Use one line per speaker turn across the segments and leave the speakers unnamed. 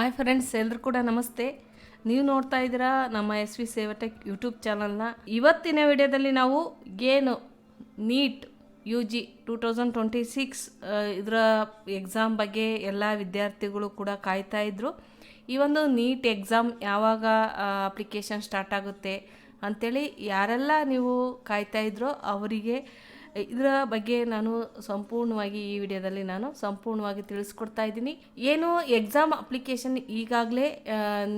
Hi friends, ಎಲ್ಲರೂ ಕೂಡ ನಮಸ್ತೆ. ನೀವು ನೋಡ್ತಾ ಇದ್ದೀರಾ ನಮ್ಮ SV ಸೇವಟೆಕ್ ಯೂಟ್ಯೂಬ್ ಚಾನಲ್ನ. ಇವತ್ತಿನ ವಿಡಿಯೋದಲ್ಲಿ ನಾವು ಏನು ನೀಟ್ UG 2026 ಇದರ ಎಕ್ಸಾಮ್ ಬಗ್ಗೆ ಎಲ್ಲ ವಿದ್ಯಾರ್ಥಿಗಳು ಕೂಡ ಕಾಯ್ತಾ ಇದ್ರು. ಈ ಒಂದು ನೀಟ್ ಎಕ್ಸಾಮ್ ಯಾವಾಗ ಅಪ್ಲಿಕೇಶನ್ ಸ್ಟಾರ್ಟ್ ಆಗುತ್ತೆ ಅಂಥೇಳಿ ಯಾರೆಲ್ಲ ನೀವು ಕಾಯ್ತಾ ಇದ್ರೋ ಅವರಿಗೆ ಇದರ ಬಗ್ಗೆ ನಾನು ಸಂಪೂರ್ಣವಾಗಿ ಈ ವಿಡಿಯೋದಲ್ಲಿ ಸಂಪೂರ್ಣವಾಗಿ ತಿಳಿಸ್ಕೊಡ್ತಾ ಇದ್ದೀನಿ. ಏನು ಎಕ್ಸಾಮ್ ಅಪ್ಲಿಕೇಶನ್ ಈಗಾಗಲೇ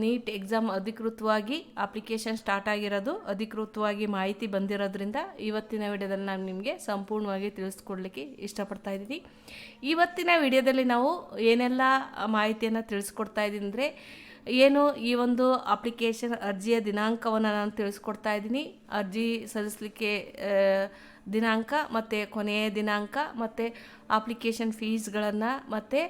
ನೀಟ್ ಎಕ್ಸಾಮ್ ಅಧಿಕೃತವಾಗಿ ಅಪ್ಲಿಕೇಶನ್ ಸ್ಟಾರ್ಟ್ ಆಗಿರೋದು, ಅಧಿಕೃತವಾಗಿ ಮಾಹಿತಿ ಬಂದಿರೋದ್ರಿಂದ ಇವತ್ತಿನ ವಿಡಿಯೋದಲ್ಲಿ ನಾನು ನಿಮಗೆ ಸಂಪೂರ್ಣವಾಗಿ ತಿಳಿಸ್ಕೊಡ್ಲಿಕ್ಕೆ ಇಷ್ಟಪಡ್ತಾ ಇದ್ದೀನಿ. ಇವತ್ತಿನ ವಿಡಿಯೋದಲ್ಲಿ ನಾವು ಏನೆಲ್ಲ ಮಾಹಿತಿಯನ್ನು ತಿಳಿಸ್ಕೊಡ್ತಾ ಇದ್ದೀನಿ ಅಂದರೆ, ಏನು ಈ ಒಂದು ಅಪ್ಲಿಕೇಶನ್ ಅರ್ಜಿಯ ದಿನಾಂಕವನ್ನು ನಾನು ತಿಳಿಸ್ಕೊಡ್ತಾ ಇದ್ದೀನಿ. ಅರ್ಜಿ ಸಲ್ಲಿಸಲಿಕ್ಕೆ ದಿನಾಂಕ ಮತ್ತು ಕೊನೆಯ ದಿನಾಂಕ ಮತ್ತು ಅಪ್ಲಿಕೇಶನ್ ಫೀಸ್ಗಳನ್ನು ಮತ್ತು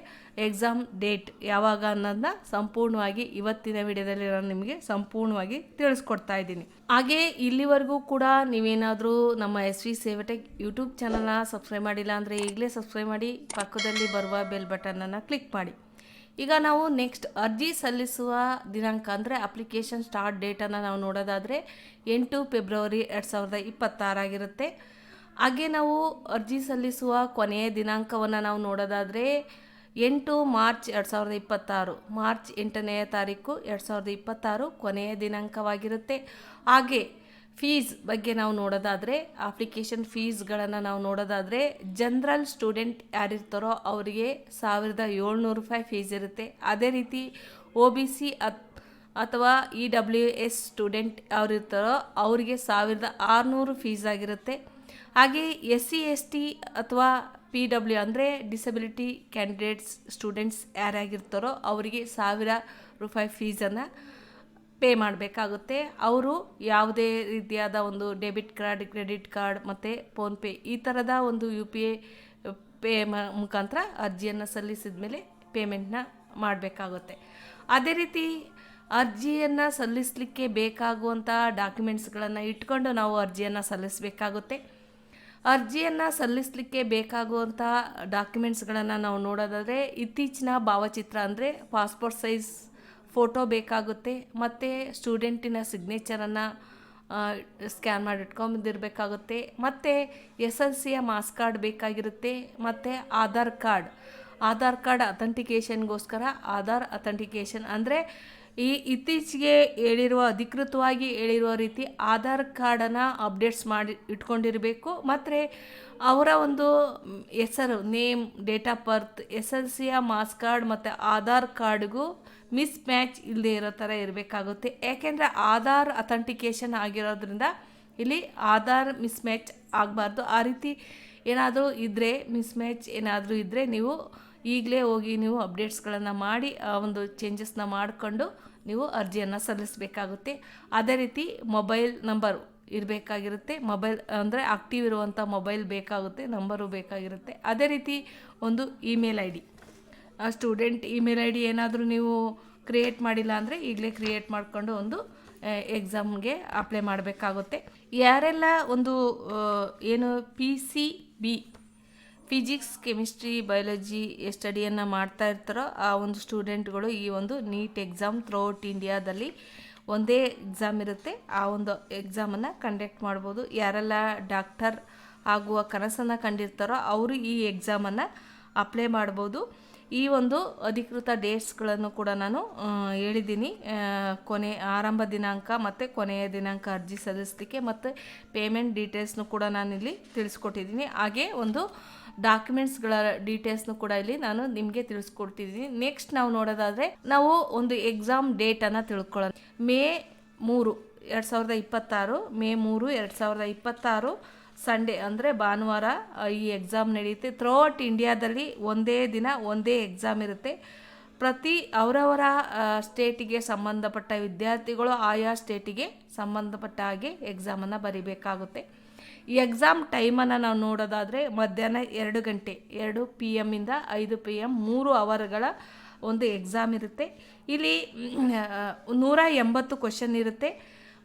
ಎಕ್ಸಾಮ್ ಡೇಟ್ ಯಾವಾಗ ಅನ್ನೋದನ್ನ ಸಂಪೂರ್ಣವಾಗಿ ಇವತ್ತಿನ ವಿಡಿಯೋದಲ್ಲಿ ನಾನು ನಿಮಗೆ ಸಂಪೂರ್ಣವಾಗಿ ತಿಳಿಸ್ಕೊಡ್ತಾ ಇದ್ದೀನಿ. ಹಾಗೆ ಇಲ್ಲಿವರೆಗೂ ಕೂಡ ನೀವೇನಾದರೂ ನಮ್ಮ SV ಸೇವಟೆಕ್ ಯೂಟ್ಯೂಬ್ ಚಾನಲ್ನ ಸಬ್ಸ್ಕ್ರೈಬ್ ಮಾಡಿಲ್ಲ ಅಂದರೆ ಈಗಲೇ ಸಬ್ಸ್ಕ್ರೈಬ್ ಮಾಡಿ, ಪಕ್ಕದಲ್ಲಿ ಬರುವ ಬೆಲ್ ಬಟನನ್ನು ಕ್ಲಿಕ್ ಮಾಡಿ. ಈಗ ನಾವು ನೆಕ್ಸ್ಟ್ ಅರ್ಜಿ ಸಲ್ಲಿಸುವ ದಿನಾಂಕ ಅಂದರೆ ಅಪ್ಲಿಕೇಶನ್ ಸ್ಟಾರ್ಟ್ ಡೇಟನ್ನು ನಾವು ನೋಡೋದಾದರೆ 8 ಫೆಬ್ರವರಿ 2026 ಆಗಿರುತ್ತೆ. ಹಾಗೆ ನಾವು ಅರ್ಜಿ ಸಲ್ಲಿಸುವ ಕೊನೆಯ ದಿನಾಂಕವನ್ನು ನಾವು ನೋಡೋದಾದರೆ 8 ಮಾರ್ಚ್ 2026, ಮಾರ್ಚ್ 8ನೇ ತಾರೀಕು 2026 ಕೊನೆಯ ದಿನಾಂಕವಾಗಿರುತ್ತೆ. ಹಾಗೆ ಫೀಸ್ ಬಗ್ಗೆ ನಾವು ನೋಡೋದಾದರೆ, ಅಪ್ಲಿಕೇಶನ್ ಫೀಸ್ಗಳನ್ನು ನಾವು ನೋಡೋದಾದರೆ, ಜನರಲ್ ಸ್ಟೂಡೆಂಟ್ ಯಾರಿರ್ತಾರೋ ಅವರಿಗೆ 1700 ರೂಪಾಯಿ ಫೀಸ್ ಇರುತ್ತೆ. ಅದೇ ರೀತಿ OBC ಅಥವಾ EWS ಸ್ಟೂಡೆಂಟ್ ಯಾರಿರ್ತಾರೋ ಅವರಿಗೆ 1600 ಫೀಸ್ ಆಗಿರುತ್ತೆ. ಹಾಗೆ SC ST ಅಥವಾ PW ಅಂದರೆ ಡಿಸಬಿಲಿಟಿ ಕ್ಯಾಂಡಿಡೇಟ್ಸ್ ಸ್ಟೂಡೆಂಟ್ಸ್ ಯಾರಾಗಿರ್ತಾರೋ ಅವರಿಗೆ 1000 ರೂಪಾಯಿ ಫೀಸನ್ನು ಪೇ ಮಾಡಬೇಕಾಗುತ್ತೆ. ಅವರು ಯಾವುದೇ ರೀತಿಯಾದ ಒಂದು ಡೆಬಿಟ್ ಕಾರ್ಡ್, ಕ್ರೆಡಿಟ್ ಕಾರ್ಡ್ ಮತ್ತು ಫೋನ್ಪೇ ಈ ಥರದ ಒಂದು UPI ಪೇ ಮುಖಾಂತರ ಅರ್ಜಿಯನ್ನು ಸಲ್ಲಿಸಿದ ಮೇಲೆ ಪೇಮೆಂಟ್ನ ಮಾಡಬೇಕಾಗುತ್ತೆ. ಅದೇ ರೀತಿ ಅರ್ಜಿಯನ್ನು ಸಲ್ಲಿಸಲಿಕ್ಕೆ ಬೇಕಾಗುವಂಥ ಡಾಕ್ಯುಮೆಂಟ್ಸ್ಗಳನ್ನು ಇಟ್ಕೊಂಡು ನಾವು ಅರ್ಜಿಯನ್ನು ಸಲ್ಲಿಸಬೇಕಾಗುತ್ತೆ. ಅರ್ಜಿಯನ್ನು ಸಲ್ಲಿಸಲಿಕ್ಕೆ ಬೇಕಾಗುವಂಥ ಡಾಕ್ಯುಮೆಂಟ್ಸ್ಗಳನ್ನು ನಾವು ನೋಡೋದಾದರೆ, ಇತ್ತೀಚಿನ ಭಾವಚಿತ್ರ ಅಂದರೆ ಪಾಸ್ಪೋರ್ಟ್ ಸೈಜ್ ಫೋಟೋ ಬೇಕಾಗುತ್ತೆ, ಮತ್ತು ಸ್ಟೂಡೆಂಟಿನ ಸಿಗ್ನೇಚರನ್ನು ಸ್ಕ್ಯಾನ್ ಮಾಡಿ ಇಟ್ಕೊಂಬಂದಿರಬೇಕಾಗುತ್ತೆ, ಮತ್ತು SLCಯ ಮಾಸ್ ಕಾರ್ಡ್ ಬೇಕಾಗಿರುತ್ತೆ, ಮತ್ತು ಆಧಾರ್ ಕಾರ್ಡ್ ಅಥೆಂಟಿಕೇಷನ್ಗೋಸ್ಕರ ಆಧಾರ್ ಅಥೆಂಟಿಕೇಷನ್ ಅಂದರೆ ಇತ್ತೀಚೆಗೆ ಅಧಿಕೃತವಾಗಿ ಹೇಳಿರುವ ರೀತಿ ಆಧಾರ್ ಕಾರ್ಡನ್ನು ಅಪ್ಡೇಟ್ಸ್ ಮಾಡಿ ಇಟ್ಕೊಂಡಿರಬೇಕು. ಮತ್ತು ಅವರ ಒಂದು ಹೆಸರು, ನೇಮ್, ಡೇಟ್ ಆಫ್ ಬರ್ತ್, SLCಯ ಮಾಸ್ ಕಾರ್ಡ್ ಮತ್ತು ಆಧಾರ್ ಕಾರ್ಡ್ಗೂ ಮಿಸ್ ಮ್ಯಾಚ್ ಇಲ್ಲದೆ ಇರೋ ಥರ ಇರಬೇಕಾಗುತ್ತೆ. ಯಾಕೆಂದರೆ ಆಧಾರ್ ಅಥೆಂಟಿಕೇಷನ್ ಆಗಿರೋದ್ರಿಂದ ಇಲ್ಲಿ ಆಧಾರ್ ಮಿಸ್ ಮ್ಯಾಚ್ ಆಗಬಾರ್ದು. ಆ ರೀತಿ ಏನಾದರೂ ಇದ್ದರೆ, ಮಿಸ್ ಮ್ಯಾಚ್ ಏನಾದರೂ ಇದ್ದರೆ ನೀವು ಈಗಲೇ ಹೋಗಿ ನೀವು ಅಪ್ಡೇಟ್ಸ್ಗಳನ್ನು ಮಾಡಿ ಆ ಒಂದು ಚೇಂಜಸ್ನ ಮಾಡಿಕೊಂಡು ನೀವು ಅರ್ಜಿಯನ್ನು ಸಲ್ಲಿಸಬೇಕಾಗುತ್ತೆ. ಅದೇ ರೀತಿ ಮೊಬೈಲ್ ನಂಬರ್ ಇರಬೇಕಾಗಿರುತ್ತೆ. ಮೊಬೈಲ್ ಅಂದರೆ ಆಕ್ಟಿವ್ ಇರುವಂಥ ಮೊಬೈಲ್ ಬೇಕಾಗುತ್ತೆ, ನಂಬರು ಬೇಕಾಗಿರುತ್ತೆ. ಅದೇ ರೀತಿ ಒಂದು email ID, student email ID ಏನಾದರೂ ನೀವು ಕ್ರಿಯೇಟ್ ಮಾಡಿಲ್ಲ ಅಂದರೆ ಈಗಲೇ ಕ್ರಿಯೇಟ್ ಮಾಡಿಕೊಂಡು ಒಂದು ಎಕ್ಸಾಮ್ಗೆ ಅಪ್ಲೈ ಮಾಡಬೇಕಾಗುತ್ತೆ. ಯಾರೆಲ್ಲ ಒಂದು ಏನು PCB ಫಿಸಿಕ್ಸ್, ಕೆಮಿಸ್ಟ್ರಿ, ಬಯಾಲಜಿ ಸ್ಟಡಿಯನ್ನು ಮಾಡ್ತಾ ಇರ್ತಾರೋ ಆ ಒಂದು ಸ್ಟೂಡೆಂಟ್ಗಳು ಈ ಒಂದು ನೀಟ್ ಎಕ್ಸಾಮ್ ಥ್ರೂಔಟ್ ಇಂಡಿಯಾದಲ್ಲಿ ಒಂದೇ ಎಕ್ಸಾಮ್ ಇರುತ್ತೆ, ಆ ಒಂದು ಎಕ್ಸಾಮನ್ನು ಕಂಡಕ್ಟ್ ಮಾಡ್ಬೋದು. ಯಾರೆಲ್ಲ ಡಾಕ್ಟರ್ ಆಗುವ ಕನಸನ್ನು ಕಂಡಿರ್ತಾರೋ ಅವರು ಈ ಎಕ್ಸಾಮನ್ನು ಅಪ್ಲೈ ಮಾಡ್ಬೋದು. ಈ ಒಂದು ಅಧಿಕೃತ ಡೇಟ್ಸ್ಗಳನ್ನು ಕೂಡ ನಾನು ಹೇಳಿದ್ದೀನಿ. ಆರಂಭ ದಿನಾಂಕ ಮತ್ತು ಕೊನೆಯ ದಿನಾಂಕ ಅರ್ಜಿ ಸಲ್ಲಿಸಲಿಕ್ಕೆ ಮತ್ತು ಪೇಮೆಂಟ್ ಡೀಟೇಲ್ಸ್ನು ಕೂಡ ನಾನಿಲ್ಲಿ ತಿಳಿಸ್ಕೊಟ್ಟಿದ್ದೀನಿ. ಹಾಗೆ ಒಂದು ಡಾಕ್ಯುಮೆಂಟ್ಸ್ಗಳ ಡೀಟೇಲ್ಸ್ನು ಕೂಡ ಇಲ್ಲಿ ನಾನು ನಿಮಗೆ ತಿಳಿಸ್ಕೊಡ್ತಿದ್ದೀನಿ. ನೆಕ್ಸ್ಟ್ ನಾವು ನೋಡೋದಾದರೆ, ನಾವು ಒಂದು ಎಕ್ಸಾಮ್ ಡೇಟನ್ನು ತಿಳ್ಕೊಳ್ಳೋಣ. ಮೇ 3, 2026, ಮೇ 3, 2026 ಸಂಡೇ ಅಂದರೆ ಭಾನುವಾರ ಈ ಎಕ್ಸಾಮ್ ನಡೆಯುತ್ತೆ. ಥ್ರೂಔಟ್ ಇಂಡಿಯಾದಲ್ಲಿ ಒಂದೇ ದಿನ ಒಂದೇ ಎಕ್ಸಾಮ್ ಇರುತ್ತೆ. ಪ್ರತಿ ಅವರವರ ಸ್ಟೇಟಿಗೆ ಸಂಬಂಧಪಟ್ಟ ವಿದ್ಯಾರ್ಥಿಗಳು ಆಯಾ ಸ್ಟೇಟಿಗೆ ಸಂಬಂಧಪಟ್ಟ ಹಾಗೆ ಎಕ್ಸಾಮನ್ನು ಬರೀಬೇಕಾಗುತ್ತೆ. ಈ ಎಕ್ಸಾಮ್ ಟೈಮನ್ನು ನಾವು ನೋಡೋದಾದರೆ ಮಧ್ಯಾಹ್ನ 2 ಗಂಟೆ 2 PM ಇಂದ 5 PM 3 ಅವರ್ಗಳ ಒಂದು ಎಕ್ಸಾಮ್ ಇರುತ್ತೆ. ಇಲ್ಲಿ 180 ಕ್ವಶನ್ ಇರುತ್ತೆ.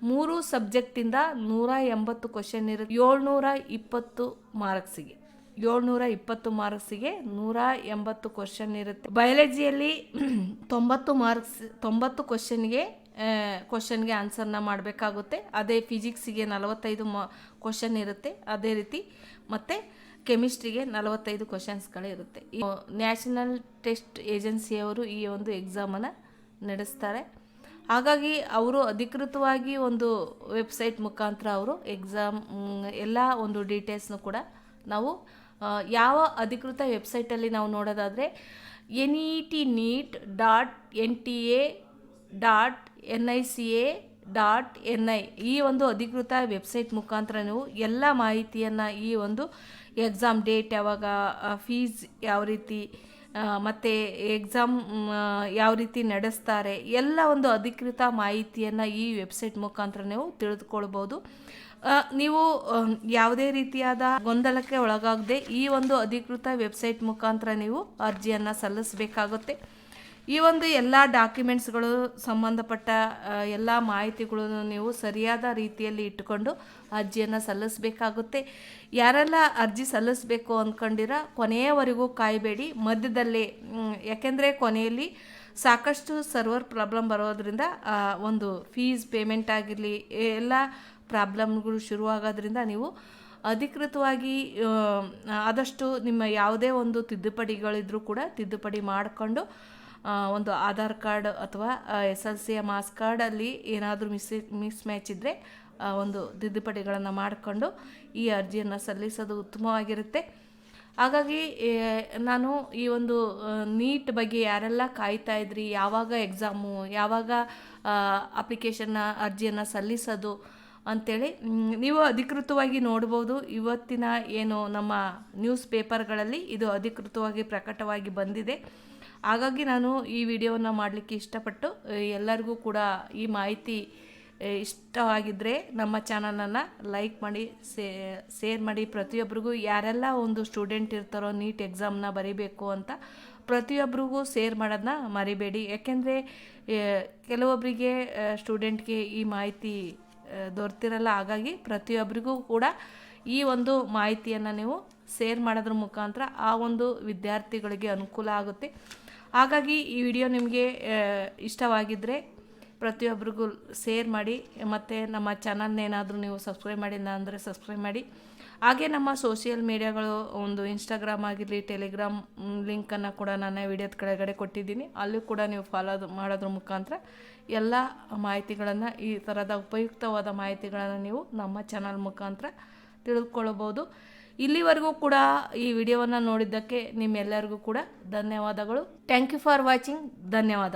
3 ಸಬ್ಜೆಕ್ಟಿಂದ 180 ಕ್ವಶನ್ ಇರುತ್ತೆ. 720 ಮಾರ್ಕ್ಸಿಗೆ 720 ಮಾರ್ಕ್ಸಿಗೆ 180 ಕ್ವಶನ್ ಇರುತ್ತೆ. ಬಯಾಲಜಿಯಲ್ಲಿ 90 ಕ್ವಶನ್ಗೆ ಆನ್ಸರ್ನ ಮಾಡಬೇಕಾಗುತ್ತೆ. ಅದೇ ಫಿಸಿಕ್ಸಿಗೆ 45 ಕ್ವಶನ್ ಇರುತ್ತೆ. ಅದೇ ರೀತಿ ಮತ್ತು ಕೆಮಿಸ್ಟ್ರಿಗೆ 45 ಕ್ವಶನ್ಸ್ಗಳಿರುತ್ತೆ. ನ್ಯಾಷನಲ್ ಟೆಸ್ಟ್ ಏಜೆನ್ಸಿಯವರು ಈ ಒಂದು ಎಕ್ಸಾಮನ್ನು ನಡೆಸ್ತಾರೆ. ಹಾಗಾಗಿ ಅವರು ಅಧಿಕೃತವಾಗಿ ಒಂದು ವೆಬ್ಸೈಟ್ ಮುಖಾಂತರ ಅವರು ಎಕ್ಸಾಮ್ ಎಲ್ಲ ಒಂದು ಡೀಟೇಲ್ಸ್ನು ಕೂಡ ನಾವು ಯಾವ ಅಧಿಕೃತ ವೆಬ್ಸೈಟಲ್ಲಿ ನಾವು ನೋಡೋದಾದರೆ NET.NTA.NICA.NI ಈ ಒಂದು ಅಧಿಕೃತ ವೆಬ್ಸೈಟ್ ಮುಖಾಂತರ ನೀವು ಎಲ್ಲ ಮಾಹಿತಿಯನ್ನು ಈ ಒಂದು ಎಕ್ಸಾಮ್ ಡೇಟ್ ಯಾವಾಗ, ಫೀಸ್ ಯಾವ ರೀತಿ, ಮತ್ತು ಎಕ್ಸಾಮ್ ಯಾವ ರೀತಿ ನಡೆಸ್ತಾರೆ ಎಲ್ಲ ಒಂದು ಅಧಿಕೃತ ಮಾಹಿತಿಯನ್ನು ಈ ವೆಬ್ಸೈಟ್ ಮುಖಾಂತರ ನೀವು ತಿಳಿದುಕೊಳ್ಬೋದು. ನೀವು ಯಾವುದೇ ರೀತಿಯಾದ ಗೊಂದಲಕ್ಕೆ ಒಳಗಾಗದೆ ಈ ಒಂದು ಅಧಿಕೃತ ವೆಬ್ಸೈಟ್ ಮುಖಾಂತರ ನೀವು ಅರ್ಜಿಯನ್ನು ಸಲ್ಲಿಸಬೇಕಾಗುತ್ತೆ. ಈ ಒಂದು ಎಲ್ಲ ಡಾಕ್ಯುಮೆಂಟ್ಸ್ಗಳು ಸಂಬಂಧಪಟ್ಟ ಎಲ್ಲ ಮಾಹಿತಿಗಳನ್ನು ನೀವು ಸರಿಯಾದ ರೀತಿಯಲ್ಲಿ ಇಟ್ಟುಕೊಂಡು ಅರ್ಜಿಯನ್ನು ಸಲ್ಲಿಸಬೇಕಾಗುತ್ತೆ. ಯಾರೆಲ್ಲ ಅರ್ಜಿ ಸಲ್ಲಿಸಬೇಕು ಅಂದ್ಕೊಂಡಿರ ಕೊನೆಯವರೆಗೂ ಕಾಯಬೇಡಿ, ಮಧ್ಯದಲ್ಲೇ. ಯಾಕೆಂದರೆ ಕೊನೆಯಲ್ಲಿ ಸಾಕಷ್ಟು ಸರ್ವರ್ ಪ್ರಾಬ್ಲಮ್ ಬರೋದ್ರಿಂದ ಒಂದು ಫೀಸ್ ಪೇಮೆಂಟ್ ಆಗಿರಲಿ ಎಲ್ಲ ಪ್ರಾಬ್ಲಮ್ಗಳು ಶುರುವಾಗೋದ್ರಿಂದ ನೀವು ಅಧಿಕೃತವಾಗಿ ಆದಷ್ಟು ನಿಮ್ಮ ಯಾವುದೇ ಒಂದು ತಿದ್ದುಪಡಿಗಳಿದ್ರೂ ಕೂಡ ತಿದ್ದುಪಡಿ ಮಾಡಿಕೊಂಡು ಒಂದು ಆಧಾರ್ ಕಾರ್ಡ್ ಅಥವಾ SLCಯ ಮಾರ್ಕ್ಸ್ ಕಾರ್ಡಲ್ಲಿ ಏನಾದರೂ ಮಿಸ್ ಮ್ಯಾಚ್ ಇದ್ದರೆ ಒಂದು ತಿದ್ದುಪಡಿಗಳನ್ನು ಮಾಡಿಕೊಂಡು ಈ ಅರ್ಜಿಯನ್ನು ಸಲ್ಲಿಸೋದು ಉತ್ತಮವಾಗಿರುತ್ತೆ. ಹಾಗಾಗಿ ನಾನು ಈ ಒಂದು ನೀಟ್ ಬಗ್ಗೆ ಯಾರೆಲ್ಲ ಕಾಯ್ತಾ ಇದ್ರಿ, ಯಾವಾಗ ಎಕ್ಸಾಮು, ಯಾವಾಗ ಅಪ್ಲಿಕೇಶನ್ನ ಅರ್ಜಿಯನ್ನು ಸಲ್ಲಿಸೋದು ಅಂಥೇಳಿ ನೀವು ಅಧಿಕೃತವಾಗಿ ನೋಡ್ಬೋದು. ಇವತ್ತಿನ ಏನು ನಮ್ಮ ನ್ಯೂಸ್ ಪೇಪರ್ಗಳಲ್ಲಿ ಇದು ಅಧಿಕೃತವಾಗಿ ಪ್ರಕಟವಾಗಿ ಬಂದಿದೆ. ಹಾಗಾಗಿ ನಾನು ಈ ವಿಡಿಯೋವನ್ನು ಮಾಡಲಿಕ್ಕೆ ಇಷ್ಟಪಟ್ಟು ಎಲ್ಲರಿಗೂ ಕೂಡ ಈ ಮಾಹಿತಿ ಇಷ್ಟವಾಗಿದ್ದರೆ ನಮ್ಮ ಚಾನಲನ್ನು ಲೈಕ್ ಮಾಡಿ, ಶೇರ್ ಮಾಡಿ. ಪ್ರತಿಯೊಬ್ಬರಿಗೂ ಯಾರೆಲ್ಲ ಒಂದು ಸ್ಟೂಡೆಂಟ್ ಇರ್ತಾರೋ ನೀಟ್ ಎಕ್ಸಾಮ್ನ ಬರೀಬೇಕು ಅಂತ ಪ್ರತಿಯೊಬ್ಬರಿಗೂ ಶೇರ್ ಮಾಡೋದನ್ನ ಮರಿಬೇಡಿ. ಯಾಕೆಂದರೆ ಕೆಲವೊಬ್ಬರಿಗೆ ಸ್ಟೂಡೆಂಟ್ಗೆ ಈ ಮಾಹಿತಿ ದೊರೆತಿರಲ್ಲ. ಹಾಗಾಗಿ ಪ್ರತಿಯೊಬ್ಬರಿಗೂ ಕೂಡ ಈ ಒಂದು ಮಾಹಿತಿಯನ್ನು ನೀವು ಶೇರ್ ಮಾಡೋದ್ರ ಮುಖಾಂತರ ಆ ಒಂದು ವಿದ್ಯಾರ್ಥಿಗಳಿಗೆ ಅನುಕೂಲ ಆಗುತ್ತೆ. ಹಾಗಾಗಿ ಈ ವಿಡಿಯೋ ನಿಮಗೆ ಇಷ್ಟವಾಗಿದ್ದರೆ ಪ್ರತಿಯೊಬ್ಬರಿಗೂ ಶೇರ್ ಮಾಡಿ. ಮತ್ತು ನಮ್ಮ ಚಾನಲ್ನೇನಾದರೂ ನೀವು ಸಬ್ಸ್ಕ್ರೈಬ್ ಮಾಡಿಲ್ಲ ಅಂದರೆ ಸಬ್ಸ್ಕ್ರೈಬ್ ಮಾಡಿ. ಹಾಗೆ ನಮ್ಮ ಸೋಷಿಯಲ್ ಮೀಡಿಯಾಗಳು ಒಂದು ಇನ್ಸ್ಟಾಗ್ರಾಮ್ ಆಗಿರಲಿ, ಟೆಲಿಗ್ರಾಮ್ ಲಿಂಕನ್ನು ಕೂಡ ನನ್ನ ವಿಡಿಯೋದ ಕೆಳಗಡೆ ಕೊಟ್ಟಿದ್ದೀನಿ. ಅಲ್ಲೂ ಕೂಡ ನೀವು ಫಾಲೋ ಮಾಡೋದ್ರ ಮುಖಾಂತರ ಎಲ್ಲ ಮಾಹಿತಿಗಳನ್ನು, ಈ ಥರದ ಉಪಯುಕ್ತವಾದ ಮಾಹಿತಿಗಳನ್ನು ನೀವು ನಮ್ಮ ಚಾನಲ್ ಮುಖಾಂತರ ತಿಳಿದುಕೊಳ್ಳಬಹುದು. ಇಲ್ಲಿವರೆಗೂ ಕೂಡ ಈ ವಿಡಿಯೋವನ್ನು ನೋಡಿದ್ದಕ್ಕೆ ನಿಮ್ಮೆಲ್ಲರಿಗೂ ಕೂಡ ಧನ್ಯವಾದಗಳು. Thank you for watching. ಧನ್ಯವಾದಗಳು.